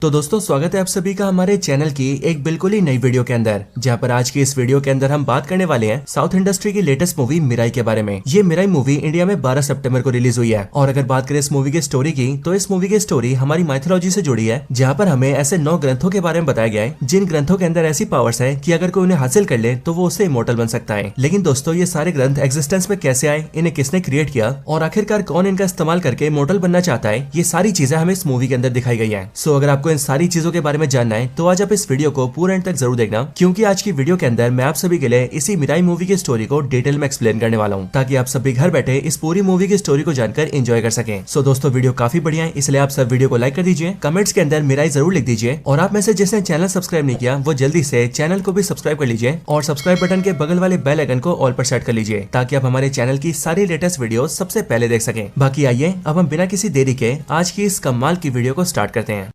तो दोस्तों स्वागत है आप सभी का हमारे चैनल की एक बिल्कुल ही नई वीडियो के अंदर, जहां पर आज की इस वीडियो के अंदर हम बात करने वाले हैं साउथ इंडस्ट्री की लेटेस्ट मूवी मिराई के बारे में। ये मिराई मूवी इंडिया में 12 सितंबर को रिलीज हुई है और अगर बात करें इस मूवी की स्टोरी की तो इस मूवी की स्टोरी हमारी माइथोलॉजी से जुड़ी है, जहाँ पर हमें ऐसे 9 ग्रंथों के बारे में बताया गया है जिन ग्रंथों के अंदर ऐसी पावर्स है कि अगर कोई उन्हें हासिल कर ले तो वो उससे इमोर्टल बन सकता है। लेकिन दोस्तों ये सारे ग्रंथ एग्जिस्टेंस में कैसे आए, इन्हें किसने क्रिएट किया और आखिरकार कौन इनका इस्तेमाल करके इमोर्टल बनना चाहता है, ये सारी चीजें हमें इस मूवी के अंदर दिखाई गई है। सो अगर आपको इन सारी चीजों के बारे में जानना है तो आज आप इस वीडियो को पूरे एंड तक जरूर देखना, क्योंकि आज की वीडियो के अंदर मैं आप सभी के लिए इसी मिराई मूवी की स्टोरी को डिटेल में एक्सप्लेन करने वाला हूं, ताकि आप सभी घर बैठे इस पूरी मूवी की स्टोरी को जानकर एंजॉय कर सकें। सो दोस्तों वीडियो काफी बढ़िया है, इसलिए आप सब वीडियो को लाइक कर दीजिए, कमेंट्स के अंदर मिराई जरूर लिख दीजिए और आप में से जिसने चैनल सब्सक्राइब नहीं किया वो जल्दी से चैनल को भी सब्सक्राइब कर लीजिए और सब्सक्राइब बटन के बगल वाले बेल आइकन को ऑल पर सेट कर लीजिए, ताकि आप हमारे चैनल की सारी लेटेस्ट वीडियो सबसे पहले देख सकें। बाकी आइए अब हम बिना किसी देरी के आज की इस कमाल की वीडियो को स्टार्ट करते हैं।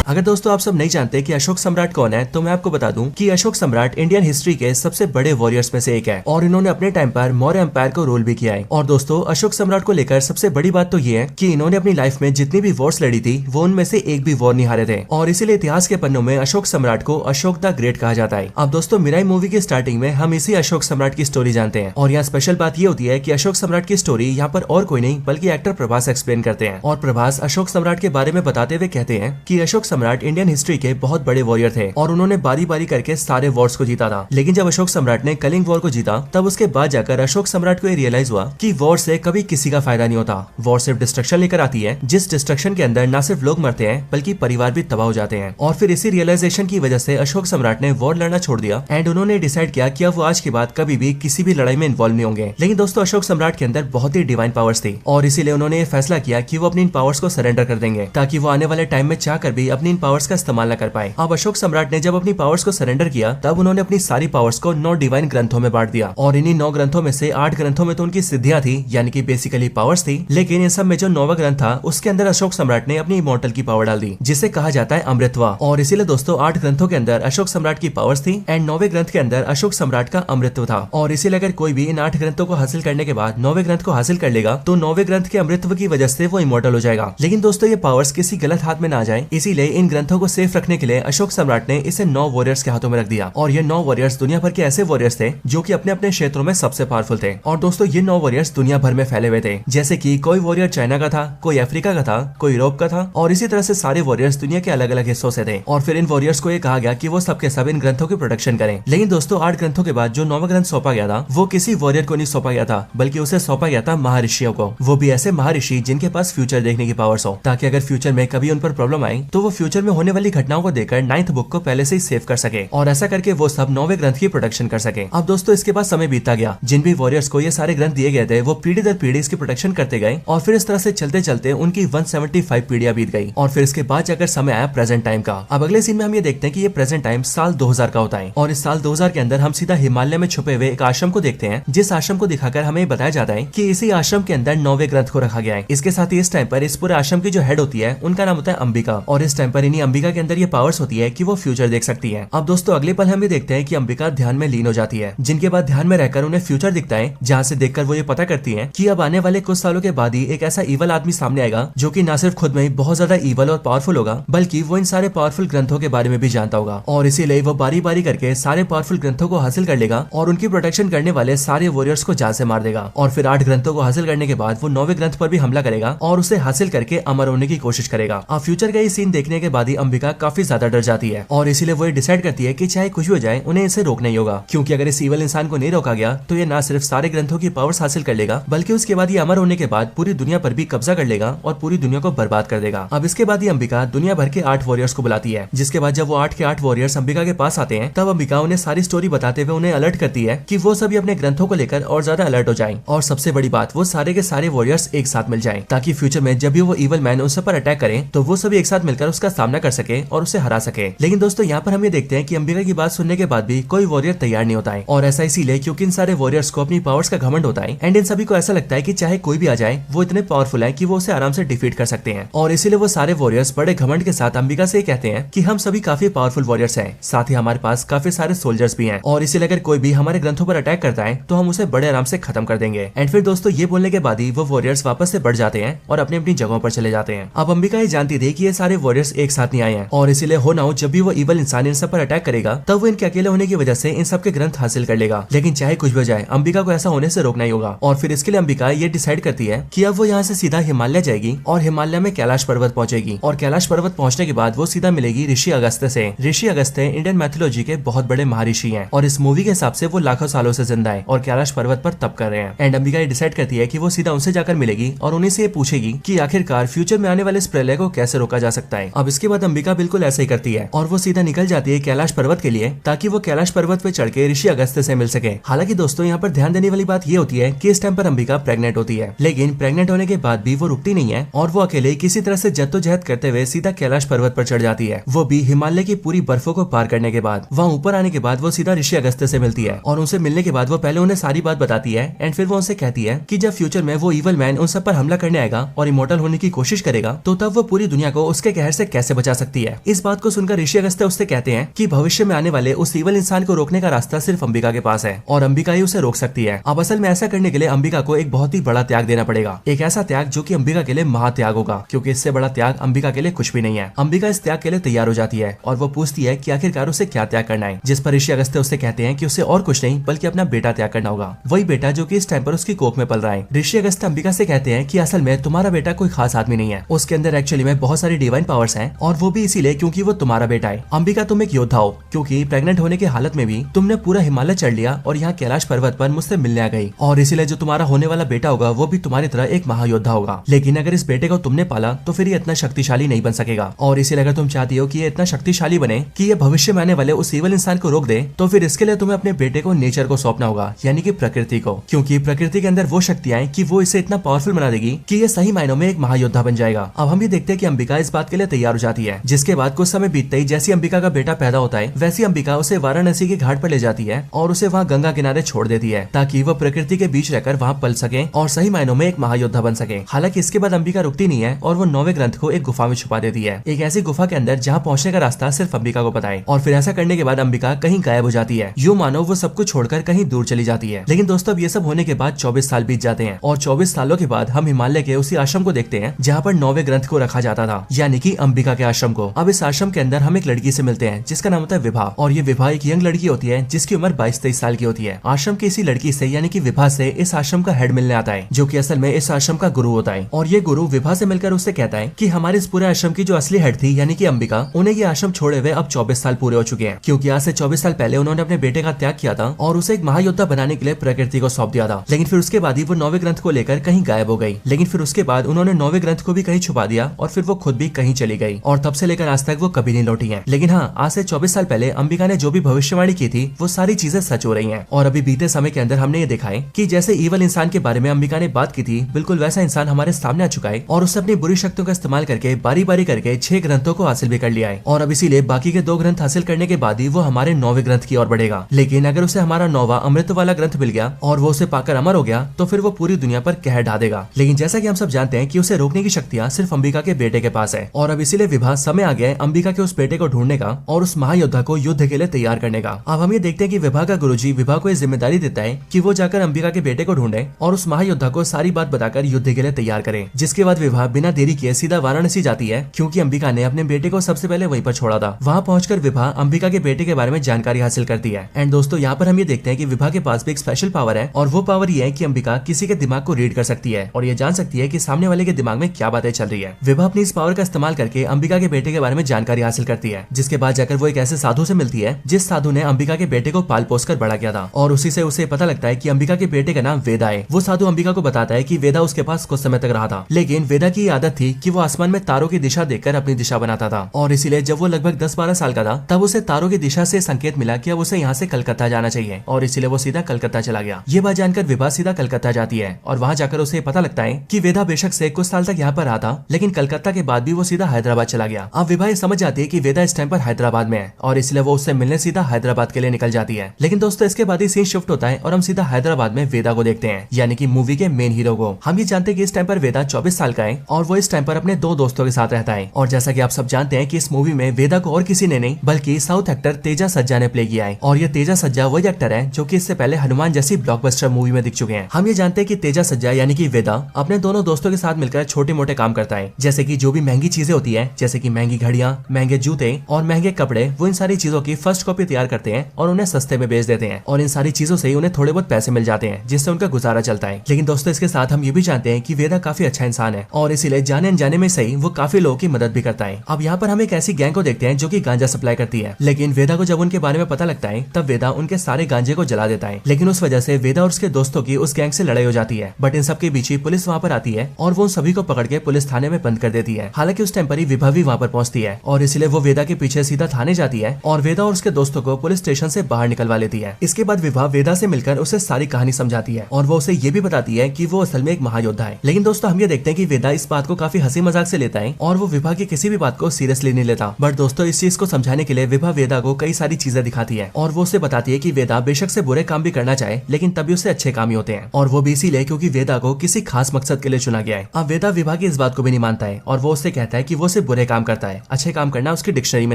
अगर दोस्तों आप सब नहीं जानते कि अशोक सम्राट कौन है तो मैं आपको बता दूं कि अशोक सम्राट इंडियन हिस्ट्री के सबसे बड़े वॉरियर्स में से एक है और इन्होंने अपने टाइम पर मौर्य एम्पायर को रूल भी किया है। और दोस्तों अशोक सम्राट को लेकर सबसे बड़ी बात तो ये है कि इन्होंने अपनी लाइफ में जितनी भी वॉर्स लड़ी थी वो उनमें से एक भी वॉर नहीं हारे थे और इसीलिए इतिहास के पन्नों में अशोक सम्राट को अशोक द ग्रेट कहा जाता है। अब दोस्तों मिराई मूवी की स्टार्टिंग में हम इसी अशोक सम्राट की स्टोरी जानते हैं और यहाँ स्पेशल बात ये होती है कि अशोक सम्राट की स्टोरी यहाँ पर और कोई नहीं बल्कि एक्टर प्रभास एक्सप्लेन करते हैं। और प्रभास अशोक सम्राट के बारे में बताते हुए कहते हैं कि अशोक सम्राट इंडियन हिस्ट्री के बहुत बड़े वॉरियर थे और उन्होंने बारी बारी करके सारे वॉर्स को जीता था। लेकिन जब अशोक सम्राट ने कलिंग वॉर को जीता तब उसके बाद जाकर अशोक सम्राट को ये रियलाइज हुआ कि वॉर से कभी किसी का फायदा नहीं होता। वॉर सिर्फ डिस्ट्रक्शन लेकर आती है, जिस डिस्ट्रक्शन के अंदर न सिर्फ लोग मरते हैं बल्कि परिवार भी तबाह हो जाते हैं। और फिर इसी रियलाइजेशन की वजह से अशोक सम्राट ने वॉर लड़ना छोड़ दिया एंड उन्होंने डिसाइड किया कि अब वो आज के बाद कभी भी किसी भी लड़ाई में इन्वॉल्व नहीं होंगे। लेकिन दोस्तों अशोक सम्राट के अंदर बहुत ही डिवाइन पावर्स थी और इसीलिए उन्होंने ये फैसला किया कि वो अपनी इन पावर्स को सरेंडर कर देंगे, ताकि वो आने वाले टाइम में चाहकर भी अपनी इन पावर्स का इस्तेमाल न कर पाए। अब अशोक सम्राट ने जब अपनी पावर्स को सरेंडर किया तब उन्होंने अपनी सारी पावर्स को 9 डिवाइन ग्रंथों में बांट दिया और इन्हीं 9 ग्रंथों में से 8 ग्रंथों में तो उनकी सिद्धियां थी, यानी कि बेसिकली पावर्स थी। लेकिन इन सब में जो 9वां ग्रंथ था उसके अंदर अशोक सम्राट ने अपनी इमोर्टल की पावर डाल दी, जिसे कहा जाता है अमृतवा। और इसीलिए दोस्तों 8 ग्रंथों के अंदर अशोक सम्राट की पावर्स थी एंड 9वें ग्रंथ के अंदर अशोक सम्राट का अमृतत्व था। और इसीलिए अगर कोई भी इन 8 ग्रंथों को हासिल करने के बाद 9वें ग्रंथ को हासिल कर लेगा तो 9वें ग्रंथ के अमृतत्व की वजह से वो इमोर्टल हो जाएगा। लेकिन दोस्तों ये पावर्स किसी गलत हाथ में ना आ जाए, इसीलिए इन ग्रंथों को सेफ रखने के लिए अशोक सम्राट ने इसे 9 वॉरियर्स के हाथों में रख दिया। और ये 9 वॉरियर्स दुनिया भर के ऐसे वॉरियर्स थे जो कि अपने अपने क्षेत्रों में सबसे पावरफुल थे। और दोस्तों ये 9 वॉरियर्स दुनिया भर में फैले हुए थे, जैसे कि कोई वॉरियर चाइना का था, कोई अफ्रीका का था, कोई यूरोप का था और इसी तरह से सारे वॉरियर्स दुनिया के अलग अलग हिस्सों से थे। और फिर इन वॉरियर्स को ये कहा गया कि वो सबके सब इन ग्रंथों की प्रोटेक्शन करें। लेकिन दोस्तों 8 ग्रंथों के बाद जो 9वां ग्रंथ सौंपा गया था वो किसी वॉरियर को नहीं सौंपा गया था, बल्कि उसे सौंपा गया था महर्षियों को। वो भी ऐसे महर्षि जिनके पास फ्यूचर देखने की पावर्स हो, ताकि अगर फ्यूचर में कभी उन पर प्रॉब्लम आए तो वो फ्यूचर में होने वाली घटनाओं को देखकर 9th बुक को पहले से ही सेव कर सके और ऐसा करके वो सब 9वें ग्रंथ की प्रोटेक्शन कर सके। अब दोस्तों इसके बाद समय बीतता गया, जिन भी वॉरियर्स को ये सारे ग्रंथ दिए गए थे वो पीढ़ी दर पीढ़ी इसकी प्रोटेक्शन करते गए और फिर इस तरह से चलते चलते उनकी 175 पीढ़ियां बीत गई और फिर इसके बाद जाकर समय आया प्रेजेंट टाइम का। अब अगले सीन में हम ये देखते हैं कि ये प्रेजेंट टाइम साल 2000 का होता है और इस साल 2000 के अंदर हम सीधा हिमालय में छुपे हुए एक आश्रम को देखते हैं, जिस आश्रम को दिखाकर हमें बताया जाता है कि इसी आश्रम के अंदर 9वें ग्रंथ को रखा गया है। इसके साथ ही इस टाइम पर इस पूरे आश्रम की जो हेड होती है उनका नाम होता है अंबिका और इस टाइम पर इन्हीं अंबिका के अंदर ये पावर्स होती है कि वो फ्यूचर देख सकती है। अब दोस्तों अगले पल हम ये देखते हैं कि अंबिका ध्यान में लीन हो जाती है, जिनके बाद ध्यान में रहकर उन्हें फ्यूचर दिखता है, जहाँ से देखकर वो ये पता करती है कि अब आने वाले कुछ सालों के बाद ही एक ऐसा ईवल आदमी सामने आएगा जो कि न सिर्फ खुद में ही बहुत ज्यादा ईवल और पावरफुल होगा, बल्कि वो इन सारे पावरफुल ग्रंथों के बारे में भी जानता होगा। और इसीलिए वो बारी बारी करके सारे पावरफुल ग्रंथों को हासिल कर लेगा और उनकी प्रोटेक्शन करने वाले सारे वॉरियर्स को जान से मार देगा। और फिर 8 ग्रंथों को हासिल करने के बाद वो 9वें ग्रंथ पर भी हमला करेगा और उसे हासिल करके अमर होने की कोशिश करेगा। अब फ्यूचर का ये सीन देखने के बाद ही अंबिका काफी ज्यादा डर जाती है और इसीलिए वो डिसाइड करती है कि चाहे कुछ भी हो जाए उन्हें इसे रोकना ही होगा, क्योंकि अगर इस ईवल इंसान को नहीं रोका गया तो ये न सिर्फ सारे ग्रंथों की पावर्स हासिल कर लेगा, बल्कि उसके बाद ये अमर होने के बाद पूरी दुनिया पर भी कब्जा कर लेगा और पूरी दुनिया को बर्बाद कर देगा। अब इसके बाद ही अंबिका दुनिया भर के 8 वॉरियर्स को बुलाती है, जिसके बाद जब वो 8 के 8 वॉरियर्स अंबिका के पास आते हैं तब अंबिका उन्हें सारी स्टोरी बताते हुए उन्हें अलर्ट करती है कि वो सभी अपने ग्रंथों को लेकर और ज्यादा अलर्ट हो जाएं और सबसे बड़ी बात वो सारे के सारे वॉरियर्स एक साथ मिल जाएं, ताकि फ्यूचर में जब भी वो ईवल मैन उस पर अटैक करें तो वो सभी एक साथ मिलकर उसका उसका सामना कर सके और उसे हरा सके। लेकिन दोस्तों यहाँ पर हम ये देखते हैं कि अंबिका की बात सुनने के बाद भी कोई वॉरियर तैयार नहीं होता है, और ऐसा इसीलिए क्योंकि इन सारे वॉरियर्स को अपनी पावर्स का घमंड होता है एंड इन सभी को ऐसा लगता है कि चाहे कोई भी आ जाए वो इतने पावरफुल है कि वो उसे आराम से डिफीट कर सकते हैं। और इसीलिए वो सारे वॉरियर्स बड़े घमंड के साथ अंबिका से कहते हैं कि हम सभी काफी पावरफुल वॉरियर्स हैं, साथ ही हमारे पास काफी सारे सोल्जर्स भी हैं, और इसीलिए अगर कोई भी हमारे ग्रंथों पर अटैक करता है तो हम उसे बड़े आराम से खत्म कर देंगे। एंड फिर दोस्तों ये बोलने के बाद ही वो वॉरियर्स वापस से बढ़ जाते हैं और अपनी अपनी जगहों पर चले जाते हैं। अब अंबिका ये जानती थी कि ये सारे वॉरियर्स एक साथ नहीं आए हैं, और इसीलिए हो ना हो जब भी वो इवल इंसान इन सब पर अटैक करेगा तब वो इनके अकेले होने की वजह से इन सब के ग्रंथ हासिल कर लेगा। लेकिन चाहे कुछ भी हो जाए अंबिका को ऐसा होने से रोकना ही होगा, और फिर इसके लिए अंबिका ये डिसाइड करती है कि अब वो यहाँ से सीधा हिमालय जाएगी और हिमालय में कैलाश पर्वत पहुंचेगी, और कैलाश पर्वत पहुंचने के बाद वो सीधा मिलेगी ऋषि अगस्त्य से। ऋषि अगस्त्य इंडियन मैथोलॉजी के बहुत बड़े महर्षि हैं, और इस मूवी के हिसाब से वो लाखों सालों से जिंदा है और कैलाश पर्वत पर तप कर रहे हैं। एंड अंबिका ये डिसाइड करती है कि वो सीधा उनसे जाकर मिलेगी और उन्हीं से ये पूछेगी कि आखिरकार फ्यूचर में आने वाले इस प्रलय को कैसे रोका जा सकता है। अब इसके बाद अंबिका बिल्कुल ऐसा ही करती है और वो सीधा निकल जाती है कैलाश पर्वत के लिए, ताकि वो कैलाश पर्वत पे चढ़ के ऋषि अगस्त्य से मिल सके। हालांकि दोस्तों यहाँ पर ध्यान देने वाली बात ये होती है कि इस टाइम पर अंबिका प्रेग्नेंट होती है, लेकिन प्रेग्नेंट होने के बाद भी वो रुकती नहीं है और वो अकेले किसी तरह से जद्दोजहद करते हुए सीधा कैलाश पर्वत पर चढ़ जाती है, वो भी हिमालय की पूरी बर्फों को पार करने के बाद। वहाँ ऊपर आने के बाद वो सीधा ऋषि अगस्त्य से मिलती है, और उनसे मिलने के बाद वो पहले उन्हें सारी बात बताती है एंड फिर वो उनसे कहती है कि जब फ्यूचर में वो इवल मैन उन सब पर हमला करने आएगा और इमोर्टल होने की कोशिश करेगा तो तब वो पूरी दुनिया को उसके कहर से कैसे बचा सकती है। इस बात को सुनकर ऋषि अगस्त्य उससे कहते हैं कि भविष्य में आने वाले उस इवल इंसान को रोकने का रास्ता सिर्फ अंबिका के पास है और अंबिका ही उसे रोक सकती है। अब असल में ऐसा करने के लिए अंबिका को एक बहुत ही बड़ा त्याग देना पड़ेगा, एक ऐसा त्याग जो कि अंबिका के लिए महात्याग होगा, क्योंकि इससे बड़ा त्याग अंबिका के लिए कुछ भी नहीं है। अंबिका इस त्याग के लिए तैयार हो जाती है और वो पूछती है कि आखिरकार उसे क्या त्याग करना है, जिस पर ऋषि अगस्त्य उससे कहते हैं कि उसे और कुछ नहीं बल्कि अपना बेटा त्याग करना होगा, वही बेटा जो कि इस टाइम पर उसकी कोख में पल रहा है। ऋषि अगस्त्य अंबिका से कहते हैं कि असल में तुम्हारा बेटा कोई खास आदमी नहीं है, उसके अंदर एक्चुअली में बहुत सारी डिवाइन पावर्स हैं, और वो भी इसीलिए क्योंकि वो तुम्हारा बेटा है। अंबिका तुम एक योद्धा हो, क्योंकि प्रेग्नेंट होने की हालत में भी तुमने पूरा हिमालय चढ़ लिया और यहाँ कैलाश पर्वत पर मुझसे मिलने आ गई, और इसीलिए जो तुम्हारा होने वाला बेटा होगा वो भी तुम्हारी तरह एक महायोद्धा होगा। लेकिन अगर इस बेटे को तुमने पाला तो फिर ये इतना शक्तिशाली नहीं बन सकेगा, और इसीलिए अगर तुम चाहती हो कि ये इतना शक्तिशाली बने कि ये भविष्य में आने वाले उस इवल इंसान को रोक दे, तो फिर इसके लिए तुम्हें अपने बेटे को नेचर को सौंपना होगा, यानी कि प्रकृति को, क्योंकि प्रकृति के अंदर वो शक्तियां हैं कि वो इसे इतना पावरफुल बना देगी कि ये सही मायनों में एक महायोद्धा बन जाएगा। अब हम ये देखते हैं कि अंबिका इस बात के लिए तैयार हो जाती है, जिसके बाद कुछ समय बीतते ही जैसी अंबिका का बेटा पैदा होता है वैसी अंबिका उसे वाराणसी के घाट पर ले जाती है और उसे वहाँ गंगा किनारे छोड़ देती है, ताकि वो प्रकृति के बीच रहकर वहाँ पल सके और सही मायनों में एक महायोद्धा बन सके। हालांकि इसके बाद अंबिका रुकती नहीं है और वो 9वें ग्रंथ को एक गुफा में छुपा देती है, एक ऐसी गुफा के अंदर जहाँ पहुंचने का रास्ता सिर्फ अंबिका को पता है। और फिर ऐसा करने के बाद अंबिका कहीं गायब हो जाती है, यूं मानो वो सब कुछ छोड़कर कहीं दूर चली जाती है। लेकिन दोस्तों अब ये सब होने के बाद 24 साल बीत जाते हैं, और 24 सालों के बाद हम हिमालय के उसी आश्रम को देखते हैं जहाँ पर 9वें ग्रंथ को रखा जाता था, यानी कि अंबिका के आश्रम को। अब इस आश्रम के अंदर हम एक लड़की से मिलते हैं जिसका नाम होता है विभा, और ये विभा एक यंग लड़की होती है जिसकी उम्र 22-23 साल की होती है। आश्रम की इसी लड़की से यानी कि विभा से इस आश्रम का हेड मिलने आता है, जो कि असल में इस आश्रम का गुरु होता है। और ये गुरु विभा से मिलकर उससे कहता है कि हमारे इस पूरे आश्रम की जो असली हेड थी यानी कि अंबिका, उन्हें ये आश्रम छोड़े हुए अब 24 साल पूरे हो चुके हैं, क्योंकि आज से 24 साल पहले उन्होंने अपने बेटे का त्याग किया था और उसे एक महायोद्धा बनाने के लिए प्रकृति को सौंप दिया था। लेकिन फिर उसके बाद ही वो 9वें ग्रंथ को लेकर कहीं गायब हो गई। लेकिन फिर उसके बाद उन्होंने 9वें ग्रंथ को भी कहीं छुपा दिया और फिर वो खुद भी कहीं चली गई, और तब से लेकर आज तक वो कभी नहीं लौटी है। लेकिन हाँ, आज से 24 साल पहले अंबिका ने जो भी भविष्यवाणी की थी वो सारी चीजें सच हो रही हैं। और अभी बीते समय के अंदर हमने ये देखा है कि जैसे इवल इंसान के बारे में अंबिका ने बात की थी, बिल्कुल वैसा इंसान हमारे सामने आ चुका है, और उसने अपनी बुरी शक्तियों का इस्तेमाल करके बारी बारी करके 6 ग्रंथों को हासिल भी कर लिया है। और अब इसीलिए बाकी के 2 ग्रंथ हासिल करने के बाद ही वो हमारे 9वें ग्रंथ की ओर बढ़ेगा। लेकिन अगर उसे हमारा 9वां अमृत वाला ग्रंथ मिल गया और वो उसे पाकर अमर हो गया तो फिर वो पूरी दुनिया पर कहर ढा देगा। लेकिन जैसा कि हम सब जानते हैं कि उसे रोकने की शक्तियां सिर्फ अंबिका के बेटे के पास है, और अब इसीलिए विभा समय आ गया है अंबिका के उस बेटे को ढूंढने का और उस महायोद्धा को युद्ध के लिए तैयार करने का। अब हम ये देखते हैं कि विभा का गुरुजी विभा को ये जिम्मेदारी देता है कि वो जाकर अंबिका के बेटे को ढूंढे और उस महायोद्धा को सारी बात बताकर युद्ध के लिए तैयार करे। जिसके बाद विभा बिना देरी किए सीधा वाराणसी जाती है, क्योंकि अंबिका ने अपने बेटे को सबसे पहले वहीं पर छोड़ा था। वहाँ पहुंचकर विभा अंबिका के बेटे के बारे में जानकारी हासिल करती है। एंड दोस्तों यहाँ पर हम ये देखते हैं कि विभा के पास भी एक स्पेशल पावर है, और वो पावर ये है कि अंबिका किसी के दिमाग को रीड कर सकती है और ये जान सकती है कि सामने वाले के दिमाग में क्या बातें चल रही है। विभा अपनी इस पावर का इस्तेमाल करके अंबिका के बेटे के बारे में जानकारी हासिल करती है, जिसके बाद जाकर वो एक ऐसे साधु से मिलती है जिस साधु ने अंबिका के बेटे को पाल पोस कर बड़ा किया था, और उसी से उसे पता लगता है कि अंबिका के बेटे का नाम वेदा है। वो साधु अंबिका को बताता है कि वेदा उसके पास कुछ समय तक रहा था, लेकिन वेदा की आदत थी कि वो आसमान में तारों की दिशा देखकर अपनी दिशा बनाता था, और इसीलिए जब वो लगभग 10-12 साल का था तब उसे तारों की दिशा से संकेत मिला कि अब उसे यहाँ से कलकत्ता जाना चाहिए, और इसीलिए वो सीधा कलकत्ता चला गया। ये बात जानकर विभा सीधा कलकत्ता जाती है और वहाँ जाकर उसे पता लगता है कि वेदा बेशक से कुछ साल तक यहाँ पर रहा था, लेकिन कलकत्ता के बाद भी वो सीधा हैदराबाद हैदराबाद चला गया। अब विभा ये समझ जाती है कि वेदा इस टाइम पर हैदराबाद में है और इसलिए वो उससे मिलने सीधा हैदराबाद के लिए निकल जाती है। लेकिन दोस्तों इसके बाद ही सीन शिफ्ट होता है और हम सीधा हैदराबाद में वेदा को देखते हैं, यानी कि मूवी के मेन हीरो को। हम ये जानते हैं कि इस टाइम पर वेदा 24 साल का है और वो इस टाइम पर अपने 2 दोस्तों के साथ रहता है। और जैसा कि आप सब जानते हैं कि इस मूवी में वेदा को और किसी ने नहीं बल्कि साउथ एक्टर तेजा सज्जा ने प्ले किया है। और ये तेजा सज्जा वही एक्टर है जो कि इससे पहले हनुमान जैसी ब्लॉकबस्टर मूवी में दिख चुके हैं। हम ये जानते हैं कि तेजा सज्जा यानी कि वेदा अपने दोनों दोस्तों के साथ मिलकर छोटे मोटे काम करता है, जैसे कि जो भी महंगी चीजें होती है, जैसे कि महंगी घड़ियां, महंगे जूते और महंगे कपड़े, वो इन सारी चीजों की फर्स्ट कॉपी तैयार करते हैं और उन्हें सस्ते में बेच देते हैं। और इन सारी चीजों से उन्हें थोड़े बहुत पैसे मिल जाते हैं जिससे उनका गुजारा चलता है। लेकिन दोस्तों इसके साथ हम ये भी जानते हैं कि वेदा काफी अच्छा इंसान है और इसीलिए जाने अनजाने में सही वो काफी लोगों की मदद भी करता है। अब यहाँ पर हम एक ऐसी गैंग को देखते हैं जो कि गांजा सप्लाई करती है। लेकिन वेदा को जब उनके बारे में पता लगता है तब वेदा उनके सारे गांजे को जला देता है। लेकिन उस वजह से वेदा और उसके दोस्तों की उस गैंग से लड़ाई हो जाती है। बट इन सब के बीच ही पुलिस वहाँ पर आती है और वो उन सभी को पकड़ के पुलिस थाने में बंद कर देती है। हालांकि उस टाइम पर ही विभा भी वहाँ पर पहुंचती है और इसलिए वो वेदा के पीछे सीधा थाने जाती है और वेदा और उसके दोस्तों को पुलिस स्टेशन से बाहर निकलवा लेती है। इसके बाद विभा वेदा से मिलकर उसे सारी कहानी समझाती है और वो उसे ये भी बताती है कि वो असल में एक महायोद्धा है। लेकिन दोस्तों हम ये देखते हैं कि वेदा इस बात को काफी हंसी मजाक से लेता है और वो विभा की किसी भी बात को सीरियसली नहीं लेता। बट दोस्तों इस चीज को समझाने के लिए विभा वेदा को कई सारी चीजें दिखाती है और वो उसे बताती है कि वेदा बेशक से बुरे काम भी करना चाहे लेकिन तभी उससे अच्छे काम ही होते हैं और वो भी इसीलिए क्योंकि वेदा को किसी खास मकसद के लिए चुना गया है। अब वेदा विभा की इस बात को भी नहीं मानता है और वो उससे कहता है कि वो सिर्फ बुरे काम करता है, अच्छे काम करना उसकी डिक्शनरी में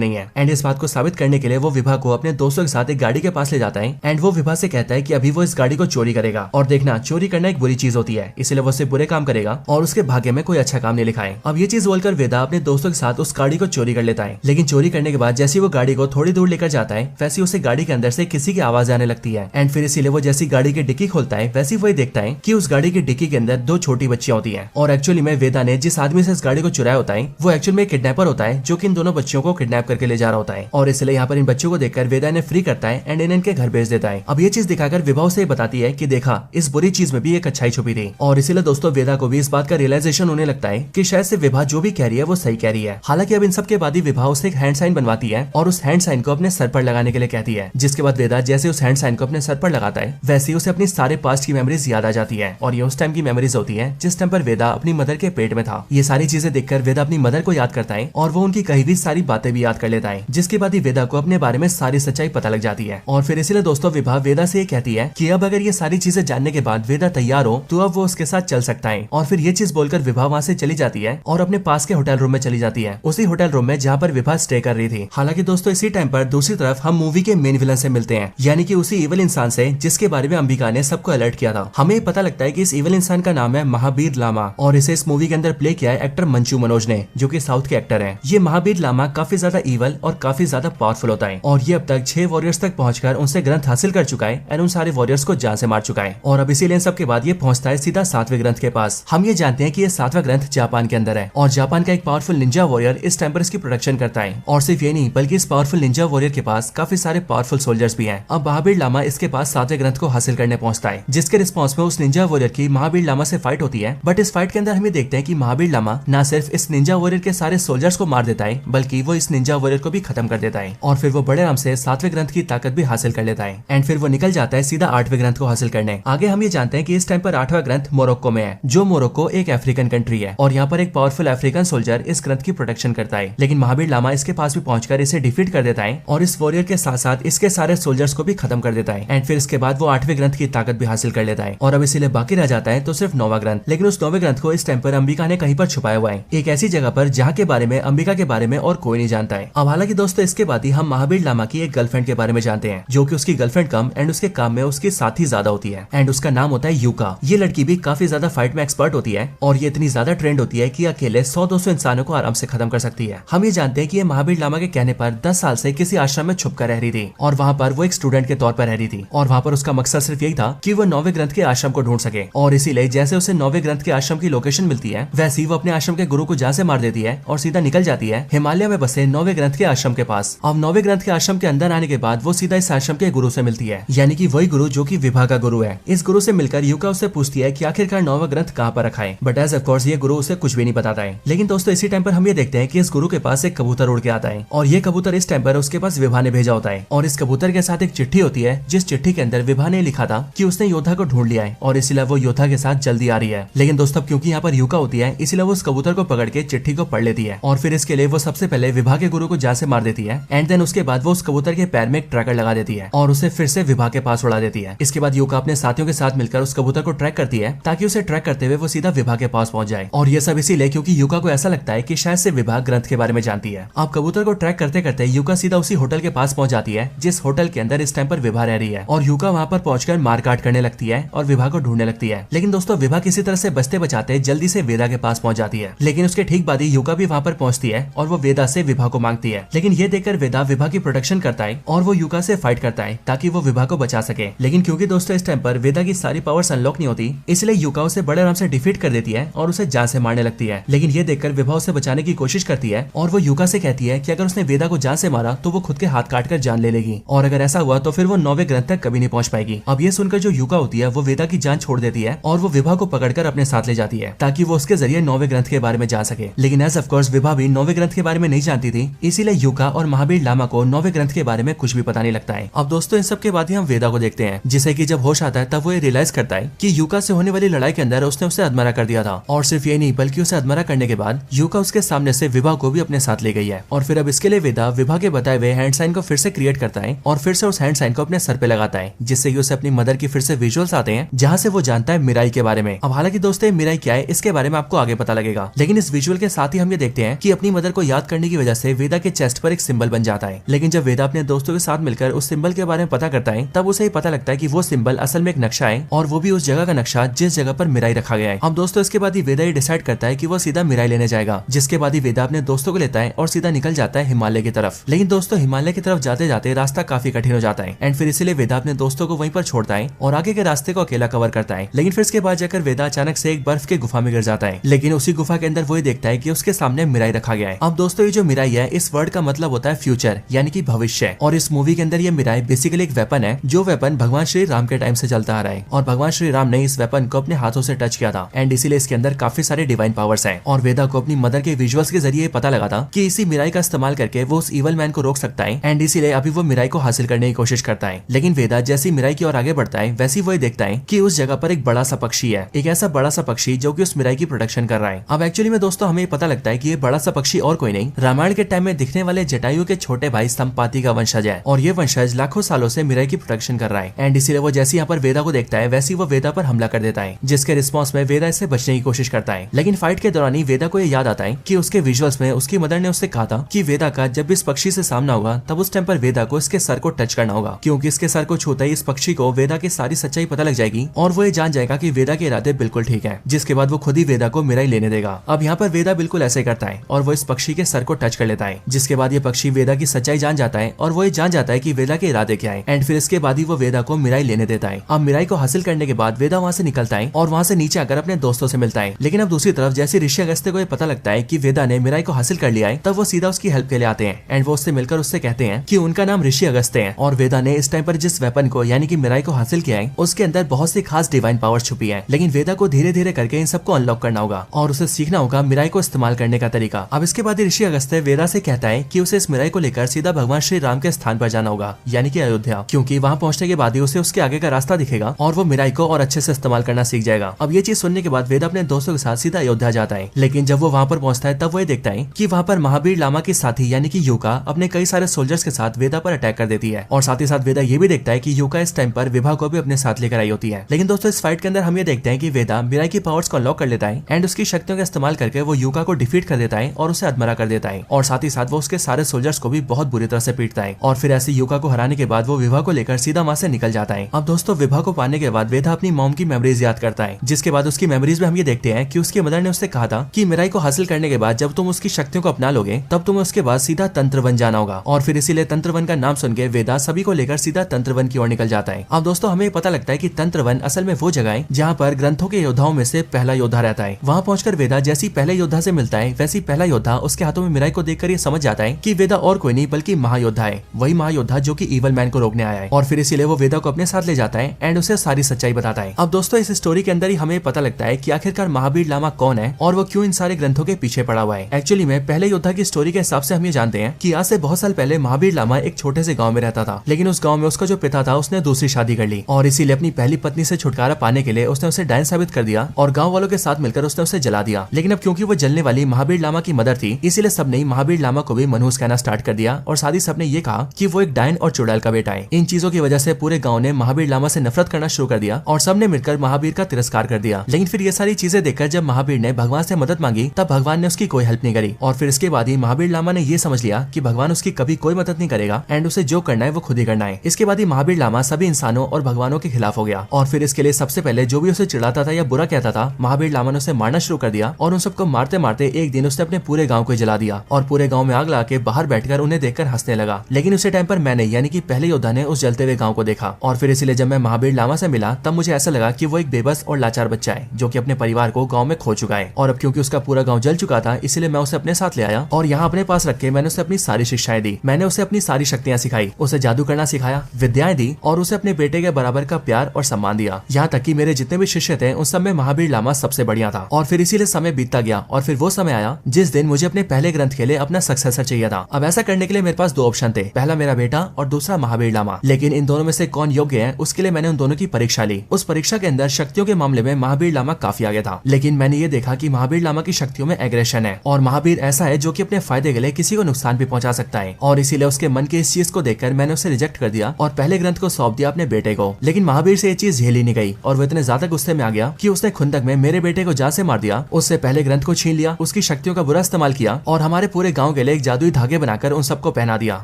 नहीं है। एंड इस बात को साबित करने के लिए वो विभा को अपने दोस्तों के साथ एक गाड़ी के पास ले जाता है एंड वो विभा से कहता है कि अभी वो इस गाड़ी को चोरी करेगा और देखना चोरी करना एक बुरी चीज होती है, इसलिए वो सिर्फ बुरे काम करेगा और उसके भाग्य में कोई अच्छा काम नहीं लिखा है। अब ये चीज बोलकर वेदा अपने दोस्तों के साथ उस गाड़ी को चोरी कर लेता है। लेकिन चोरी करने के बाद जैसे वो गाड़ी को थोड़ी दूर लेकर जाता है वैसे उसे गाड़ी के अंदर से किसी की आवाज आने लगती है एंड फिर इसीलिए वो जैसी गाड़ी की डिक्की खोलता है वैसे वही देखता है कि उस गाड़ी की डिक्की के अंदर 2 छोटी बच्चियां होती हैं। और एक्चुअली में वेदा ने जिस आदमी से इस गाड़ी को चुराया होता है वो एक्चुअल में किडनैपर होता है जो कि इन दोनों बच्चियों को किडनैप करके ले जा रहा होता है और इसलिए यहाँ पर इन बच्चों को देखकर वेदा इन्हें फ्री करता है एंड इनके घर भेज देता है। अब ये चीज दिखाकर विभा उसे बताती है कि देखा इस बुरी चीज में भी एक अच्छाई छुपी थी और इसीलिए दोस्तों वेदा को भी इस बात का रियलाइजेशन होने लगता है कि शायद से विभा जो भी कह रही है वो सही कह रही है। हालांकि अब इन सब के बाद ही विभा उसे एक हैंड साइन बनवाती है और उस हैंड साइन को अपने सर पर लगाने के लिए कहती है, जिसके बाद वेदा जैसे उस हैंड साइन को अपने सर पर लगाता है वैसे ही उसे अपनी सारे पास्ट की मेमोरीज याद आ जाती है और ये उस टाइम की मेमोरीज होती है जिस टाइम पर वेदा अपनी मदर के पेट में था। ये सारी चीजें देखकर वेदा अपनी मदर को याद करता है और वो उनकी कही हुई सारी बातें भी याद कर लेता है, जिसके बाद ही वेदा को अपने बारे में सारी सच्चाई पता लग जाती है। और फिर इसलिए दोस्तों विभा वेदा से ये कहती है कि अब अगर ये सारी चीजें जानने के बाद वेदा तैयार हो तो अब वो उसके साथ चल सकता है। और फिर ये चीज बोलकर विभा वहाँ से चली जाती है और अपने पास के होटल रूम में चली जाती है, उसी होटल रूम में जहाँ पर विभा स्टे कर रही थी। हालांकि दोस्तों इसी टाइम पर दूसरी तरफ हम मूवी के मेन विलन से मिलते हैं, यानी कि उसी इविल इंसान से जिसके बारे में अंबिका ने सबको अलर्ट किया था। हमें पता लगता है कि इस इविल इंसान का नाम है महाबीर लामा और इसे इस मूवी के अंदर प्ले किया है एक्टर मंचू मनोज ने, जो कि साउथ के एक्टर हैं। ये महाबीर लामा काफी ज्यादा इवल और काफी ज्यादा पावरफुल होता है और ये अब तक 6 वॉरियर्स तक पहुंचकर उनसे ग्रंथ हासिल कर चुका है और उन सारे वॉरियर्स को जान से मार चुका है। और अब इसीलिए सब के बाद ये पहुंचता है सीधा 7वें ग्रंथ के पास। हम ये जानते हैं कि ये 7वां ग्रंथ जापान के अंदर है और जापान का एक पावरफुल निंजा वॉरियर इस टाइम पर इसकी प्रोडक्शन करता है। और सिर्फ ये नहीं बल्कि इस पावरफुल निंजा वॉरियर के पास काफी सारे पावरफुल सोल्जर्स भी हैं। अब महाबीर लामा इसके पास 7वें ग्रंथ को हासिल करने पहुंचता है, जिसके रिस्पॉन्स में उस निंजा वॉरियर की महाबीर लामा से फाइट होती है। बट इस फाइट के अंदर हमें देखते हैं कि महाबीर लामा न सिर्फ इस निंजा वॉरियर के सारे सोल्जर्स को मार देता है बल्कि वो इस निंजा वॉरियर को भी खत्म कर देता है और फिर वो बड़े आराम से 7वें ग्रंथ की ताकत भी हासिल कर लेता है एंड फिर वो निकल जाता है सीधा 8वें ग्रंथ को हासिल करने। आगे हम ये जानते हैं कि इस टाइम पर 8वां ग्रंथ मोरक्को में है, जो मोरक्को एक अफ्रीकन कंट्री है और यहाँ पर एक पावरफुल अफ्रीकन सोल्जर इस ग्रंथ की प्रोटेक्शन करता है। लेकिन महाबीर लामा इसके पास भी पहुंचकर इसे डिफीट कर देता है और इस वॉरियर के साथ साथ इसके सारे सोल्जर्स को भी खत्म कर देता है एंड फिर इसके बाद वो 8वें ग्रंथ की ताकत भी हासिल कर लेता है और अब इसीलिए बाकी रह जाता है तो सिर्फ 9वां ग्रंथ। लेकिन उस 9वें ग्रंथ को इस टाइम पर अंबिका ने कहीं पर छुपाया हुआ है, एक ऐसी जगह पर जहाँ के बारे में अंबिका के बारे में और कोई नहीं जानता है। अब हालांकि दोस्तों इसके बाद ही हम महाबीर लामा की एक गर्लफ्रेंड के बारे में जानते हैं, जो कि उसकी गर्लफ्रेंड कम एंड उसके काम में उसकी साथी ज्यादा होती है एंड उसका नाम होता है यूका। ये लड़की भी काफी ज्यादा फाइट में एक्सपर्ट होती है और ये इतनी ज्यादा ट्रेंड होती है कि अकेले 100-200 इंसानों को आराम से खत्म कर सकती है। हम ये जानते हैं कि ये महाबीर लामा के कहने पर 10 साल से किसी आश्रम में छुप कर रह रही थी और वहाँ पर वो एक स्टूडेंट के तौर पर रह रही थी और वहाँ पर उसका मकसद सिर्फ यही था कि वो 9वें ग्रंथ के आश्रम को ढूंढ सके। और इसीलिए जैसे उसे 9वें ग्रंथ के आश्रम की लोकेशन मिलती है वैसे ही वो अपने आश्रम के गुरु को जान से मार देती है और सीधा निकल जाती है हिमालय में बसे 9वें ग्रंथ के आश्रम के पास। अब 9वें ग्रंथ के आश्रम के अंदर आने के बाद वो सीधा इस आश्रम के गुरु से मिलती है, यानी कि वही गुरु जो कि विभा का गुरु है। इस गुरु से मिलकर यूका उससे पूछती है कि आखिरकार 9वां ग्रंथ कहाँ पर रखा है, बट एज ऑफ कोर्स ये गुरु उसे कुछ भी नहीं बताता है। लेकिन दोस्तों इसी टाइम पर हम ये देखते हैं कि इस गुरु के पास एक कबूतर उड़ के आता है और ये कबूतर इस टाइम पर उसके पास विभा ने भेजा होता है और इस कबूतर के साथ एक चिट्ठी होती है, जिस चिट्ठी के अंदर विभा ने लिखा था कि उसने योद्धा को ढूंढ लिया है और इसलिए वो योद्धा के साथ जल्दी आ रही है। लेकिन दोस्तों क्योंकि यहाँ पर यूका होती है इसलिए वो उस कबूतर को पकड़ के चिट्ठी को पढ़ लेती है और फिर इसके लिए वो सबसे पहले विभा के गुरु को जान से मार देती है एंड देन उसके बाद वो उस कबूतर के पैर में एक ट्रैकर लगा देती है और उसे फिर से विभा के पास उड़ा देती है। इसके बाद यूका अपने साथियों के साथ मिलकर उस कबूतर को ट्रैक करती है ताकि उसे ट्रैक करते हुए वो सीधा विभा के पास पहुंच जाए और ये सब इसीलिए क्योंकि यूका को ऐसा लगता है कि शायद से विभा ग्रंथ के बारे में जानती है। अब कबूतर को ट्रैक करते करते यूका सीधा उसी होटल के पास पहुंच जाती है जिस होटल के अंदर इस टाइम पर विभा रह रही है और यूका वहां पर पहुंचकर मारकाट करने लगती है और विभा को ढूंढने लगती है। लेकिन दोस्तों विभा किसी तरह से बचते बचाते जल्दी से वेदा के पास पहुंच जाती है। लेकिन उसके ठीक बाद ही यूका भी वहां पर पहुंचती है और वो वेदा से विभा को मांगती है। लेकिन ये देखकर वेदा विभा की प्रोटेक्शन करता है और वो यूका से फाइट करता है ताकि वो विभा को बचा सके। लेकिन क्योंकि दोस्तों इस टाइम पर वेदा की सारी पावर्स अनलॉक नहीं होती इसलिए यूका उसे बड़े आराम से डिफीट कर देती है और उसे जान से मारने लगती है। लेकिन ये देखकर विभा उसे बचाने की कोशिश करती है और वो यूका से कहती है कि अगर उसने वेदा को जान से मारा तो वो खुद के हाथ काट कर जान ले लेगी और अगर ऐसा हुआ तो फिर वो 9वें ग्रंथ तक कभी नहीं पहुंच पाएगी। अब ये सुनकर जो यूका होती है वो वेदा की जान छोड़ देती है और वो विभा को पकड़कर अपने साथ ले जाती है ताकि वो उसके जरिए 9वें ग्रंथ के बारे में जान सके। लेकिन एज ऑफ कोर्स विभा भी 9वें ग्रंथ के बारे में नहीं जानती थी इसीलिए यूका और महावीर लामा को 9वें ग्रंथ के बारे में कुछ भी पता नहीं लगता है। अब दोस्तों इन सब के बाद ही हम वेदा को देखते हैं जिसे कि जब होश आता है तब वो ये रियलाइज करता है कि यूका से होने वाली लड़ाई के अंदर उसने उसे अधमरा कर दिया था और सिर्फ ये नहीं बल्कि उसे अधमरा करने के बाद यूका उसके सामने से विभा को भी अपने साथ ले गई है। और फिर अब इसके लिए वेदा विभा के बताए हुए हैंड साइन को फिर से क्रिएट करता है और फिर से उस हैंड साइन को अपने सर पे लगाता है जिससे कि उसे अपनी मदर की फिर से विजुअल्स आते हैं जहाँ से वो जानता है मिराई के बारे में। अब हालांकि दोस्तों मिराई क्या है इसके बारे में आपको आगे पता लगेगा, लेकिन इस विजुअल के साथ ही हम ये देखते हैं कि अपनी मदर को याद करने की वजह से वेदा के चेस्ट पर एक सिंबल बन जाता है। लेकिन जब वेदा अपने दोस्तों के साथ मिलकर उस सिंबल के बारे में पता करता है तब उसे पता लगता है कि वो सिंबल असल में एक नक्शा है और वो भी उस जगह का नक्शा जिस जगह पर मिराई रखा गया है। अब दोस्तों इसके बाद ही वेदा ये डिसाइड करता है कि वो सीधा मिराई लेने जाएगा, जिसके बाद ही वेदा अपने दोस्तों को लेता है और सीधा निकल जाता है हिमालय की तरफ। लेकिन दोस्तों हिमालय की तरफ जाते जाते रास्ता काफी कठिन हो जाता है एंड फिर इसीलिए वेदा अपने दोस्तों को वहीं पर छोड़ता है और आगे के रास्ते को अकेला कवर करता है। लेकिन फिर इसके बाद जाकर वेदा अचानक से एक बर्फ के गुफा में गिर जाता है। लेकिन उसी गुफा के अंदर वो देखता है कि उसके सामने मिराई रखा गया है। अब दोस्तों ये जो मिराई है इस वर्ड का मतलब होता है फ्यूचर यानी कि भविष्य, और इस मूवी के अंदर ये मिराई बेसिकली एक वेपन है जो वेपन भगवान श्री राम के टाइम से चलता आ रहा है और भगवान श्री राम ने इस वेपन को अपने हाथों से टच किया था एंड इसीलिए इसके अंदर काफी सारे डिवाइन पावर्स हैं। और वेदा को अपनी मदर के विजुअल्स के जरिए पता लगा था कि इसी मिराई का इस्तेमाल करके वो उस इवल मैन को रोक सकता है एंड इसीलिए अभी वो मिराई को हासिल करने की कोशिश करता है। लेकिन वेदा जैसी मिराई की ओर आगे बढ़ता है वैसी वो देखता है कि उस जगह पर एक बड़ा सा पक्षी है, एक ऐसा बड़ा सा पक्षी जो कि उस मिराई की प्रोटेक्शन कर रहा है। अब एक्चुअली में दोस्तों हमें पता लगता है कि ये बड़ा सा पक्षी और कोई नहीं रामायण के टाइम में दिखने वाले जटायु के छोटे भाई संपाति का वंशज है और ये वंशज लाखों सालों से मिराई की प्रोटेक्शन कर रहा है एंड इसीलिए वो जैसे यहाँ पर वेदा को देखता है वैसी वो वेदा पर हमला कर देता है, जिसके रिस्पॉन्स में वेदा इससे बचने की कोशिश करता है। लेकिन फाइट के दौरान ही वेदा को ये याद आता है कि उसके विजुअल्स में उसकी मदर ने उससे कहा था कि वेदा का जब इस पक्षी से सामना होगा तब उस टाइम पर वेदा को इसके सर को टच करना होगा, क्योंकि इसके सर को छूते ही इस पक्षी को वेदा की सारी सच्चाई पता लग जाएगी और वो ये जान जाएगा कि वेदा के इरादे बिल्कुल ठीक है, जिसके बाद वो खुद ही वेदा को मिराई लेने देगा। अब यहाँ पर वेदा बिल्कुल ऐसे करता है और वो इस पक्षी के सर को टच कर लेता है, जिसके बाद ये पक्षी वेदा की सच्चाई जान जाता है और वो ये जान जाता है कि वेदा के इरादे क्या है एंड फिर इसके बाद ही वो वेदा को मिराई लेने देता है। अब मिराई को हासिल करने के बाद वेदा वहाँ से निकलता है और वहाँ से नीचे आकर अपने दोस्तों से मिलता है। लेकिन अब दूसरी तरफ जैसे ऋषि अगस्त्य को ये पता लगता है कि वेदा ने मिराई को हासिल कर लिया है तब वो सीधा उसकी हेल्प के लिए आते हैं एंड वो उससे मिलकर उससे कहते हैं कि उनका नाम ऋषि अगस्त्य है और वेदा ने इस टाइम पर जिस वेपन को यानी कि मिराई को हासिल किया है उसके अंदर बहुत सी खास डिवाइन पावर छुपी है। लेकिन वेदा को धीरे धीरे करके इन सबको अनलॉक करना होगा और उसे सीखना होगा मिराई को इस्तेमाल करने का तरीका। अब इसके बाद ऋषि अगस्त्य वेदा से कहता है कि उसे इस मिराई को लेकर सीधा भगवान श्री राम के स्थान पर जाना होगा यानी कि अयोध्या, क्योंकि वहाँ पहुंचने के बाद ही उसे उसके आगे का रास्ता दिखेगा और वो मिराई को और अच्छे से इस्तेमाल करना सीख जाएगा। अब ये चीज सुनने के बाद वेदा अपने दोस्तों के साथ सीधा अयोध्या जाता है। लेकिन जब वो वहाँ पर पहुंचता है तब वो ये देखता है कि वहाँ पर महावीर लामा की साथी यानी कि यूका अपने कई सारे सोल्जर्स के साथ वेदा पर अटैक कर देती है और साथ ही साथ वेदा ये भी देखता है कि यूका इस टाइम पर विभा को भी अपने साथ लेकर आई होती है। लेकिन दोस्तों इस फाइट के अंदर हम ये देखते हैं कि वेदा मिराई की पावर्स को अनलॉक कर लेता है एंड उसकी शक्तियों का इस्तेमाल करके वो यूका को डिफीट कर देता है और उसे अधमरा कर देता है और साथ ही साथ वो उसके सारे सोल्जर्स को भी बहुत बुरी तरह से पीटता है और फिर ऐसे यूका को हराने के बाद वो विभा को लेकर सीधा वहाँ से निकल जाता है। अब दोस्तों विभा को पाने के बाद वेदा अपनी मॉम की मेमोरीज याद करता है, जिसके बाद उसकी मेमोरीज में हम ये देखते हैं कि उसकी मदर ने उससे कहा था कि मिराई को हासिल करने के बाद जब तुम उसकी शक्तियों को अपना लोगे तब तुम्हें उसके बाद सीधा तंत्रवन जाना होगा और फिर इसीलिए तंत्रवन का नाम सुन के वेदा सभी को लेकर सीधा तंत्रवन की ओर निकल जाता है। अब दोस्तों हमें पता लगता है कि तंत्रवन असल में वो जगह है जहाँ पर ग्रंथों के योद्धाओं में से पहला योद्धा रहता है। वहाँ पहुंचकर वेदा जैसी पहले योद्धा से मिलता है वैसी पहला योद्धा उसके हाथों में मिराई को देखकर ये समझ जाता है कि वेदा और कोई नहीं बल्कि महायोद्धा है, वही महायोद्धा जो कि इवल मैन को रोकने आया है और फिर इसीलिए वो वेदा को अपने साथ ले जाता है एंड उसे सारी सच्चाई बताता है। अब दोस्तों इस स्टोरी के अंदर ही हमें पता लगता है कि आखिरकार महावीर लामा कौन है और वो क्यों इन सारे ग्रंथों के पीछे पड़ा हुआ है। एक्चुअली में पहले योद्धा की स्टोरी के हिसाब से हम ये जानते हैं कि आज से बहुत साल पहले महावीर लामा एक छोटे से गाँव में रहता था, लेकिन उस गाँव में उसका जो पिता था उसने दूसरी शादी कर ली और इसीलिए अपनी पहली पत्नी से छुटकारा पाने के लिए उसने उसे डायन साबित कर दिया और गाँव वालों के साथ मिलकर उसने उसे जला दिया। लेकिन अब क्योंकि वो जलने वाली महावीर लामा की मदर थी, इसीलिए सबने महावीर लामा को भी मनहूस कहना स्टार्ट कर दिया और साथ ही सबने ये कहा कि वो एक डायन और चुड़ैल का बेटा है। इन चीजों की वजह से पूरे गांव ने महावीर लामा से नफरत करना शुरू कर दिया और सबने मिलकर महावीर का तिरस्कार कर दिया। लेकिन फिर ये सारी चीजें देखकर जब महावीर ने भगवान से मदद मांगी तब भगवान ने उसकी कोई हेल्प नहीं करी और फिर इसके बाद ही महावीर लामा ने ये समझ लिया कि भगवान उसकी कभी कोई मदद नहीं करेगा एंड उसे जो करना है वो खुद ही करना है। इसके बाद ही महावीर लामा सभी इंसानों और भगवानों के खिलाफ हो गया और फिर इसके लिए सबसे पहले जो भी उसे चिढ़ाता था या बुरा कहता था महावीर लामा ने उसे मारना शुरू कर दिया और उन सबको मारते मारते एक दिन उसने अपने पूरे गाँव को जला दिया और पूरे गाँव में आग लगा के बाहर बैठकर उन्हें देखकर हंसने लगा। लेकिन उसी टाइम पर मैंने यानी कि पहले योद्धा ने उस जलते हुए गाँव को देखा और फिर इसलिए जब मैं महावीर लामा से मिला तब मुझे ऐसा लगा कि वो एक बेबस और लाचार बच्चा है जो कि अपने परिवार को गांव में खो चुका है और अब क्योंकि उसका पूरा गांव जल चुका था इसलिए मैं उसे अपने साथ ले आया और यहाँ अपने पास रख के मैंने उसे अपनी सारी शिक्षाएं दी। मैंने उसे अपनी सारी शक्तियां सिखाई, उसे जादू करना सिखाया, विद्याएं दी और उसे अपने बेटे के बराबर का प्यार और सम्मान दिया। यहाँ तक कि मेरे जितने भी शिष्य थे उन सब में महावीर लामा सबसे बढ़िया था। और फिर इसीलिए समय बीतता गया और फिर वो समय आया जिस दिन मुझे अपने पहले ग्रंथ के लिए अपना सक्सेसर चाहिए था। अब ऐसा करने के लिए मेरे पास दो ऑप्शन थे, पहला मेरा बेटा और दूसरा महावीर लामा। लेकिन इन दोनों में से कौन योग्य है उसके लिए मैंने उन दोनों की परीक्षा ली। उस परीक्षा के अंदर शक्तियों के मामले में महावीर लामा काफी आगे था, लेकिन मैंने ये देखा कि महावीर लामा की शक्तियों में एग्रेशन है और महावीर ऐसा है जो कि अपने फायदे के लिए किसी को नुकसान भी पहुंचा सकता है और इसीलिए उसके मन की इस चीज को देखकर मैंने उसे रिजेक्ट कर दिया और पहले ग्रंथ को सौंप दिया अपने बेटे को। लेकिन महावीर से ये चीज झेली नहीं गई और वो इतने ज्यादा गुस्से में आ गया कि उसने खुंदक में मेरे बेटे को जान से मार दिया, उससे पहले ग्रंथ को छीन लिया, उसकी शक्तियों का बुरा इस्तेमाल किया और हमारे पूरे गाँव के लिए एक जादुई धागे बनाकर उन सबको पहना दिया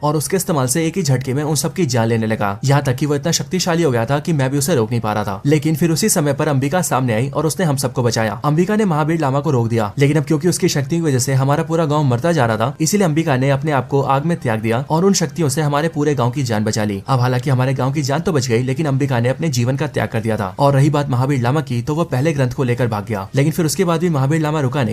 और उसके इस्तेमाल से एक ही झटके में उन सबकी जान लेने लगा। यहाँ तक कि वो इतना शक्तिशाली हो गया था कि मैं भी उसे रोक नहीं पा रहा था। लेकिन फिर उसी समय पर अंबिका सामने आई और उसने हम सबको बचाया। अंबिका ने महावीर लामा को रोक दिया, लेकिन अब क्योंकि उसकी शक्ति की वजह से हमारा पूरा गांव मरता जा रहा था इसीलिए अंबिका ने अपने आप को आग में त्याग दिया और उन शक्तियों से हमारे पूरे गांव की जान बचा ली। अब हालांकि हमारे गांव की जान तो बच गई लेकिन अंबिका ने अपने जीवन का त्याग कर दिया था। और रही बात महावीर लामा की तो वो पहले ग्रंथ को लेकर भाग गया, लेकिन फिर उसके बाद भी महावीर लामा रुका नहीं।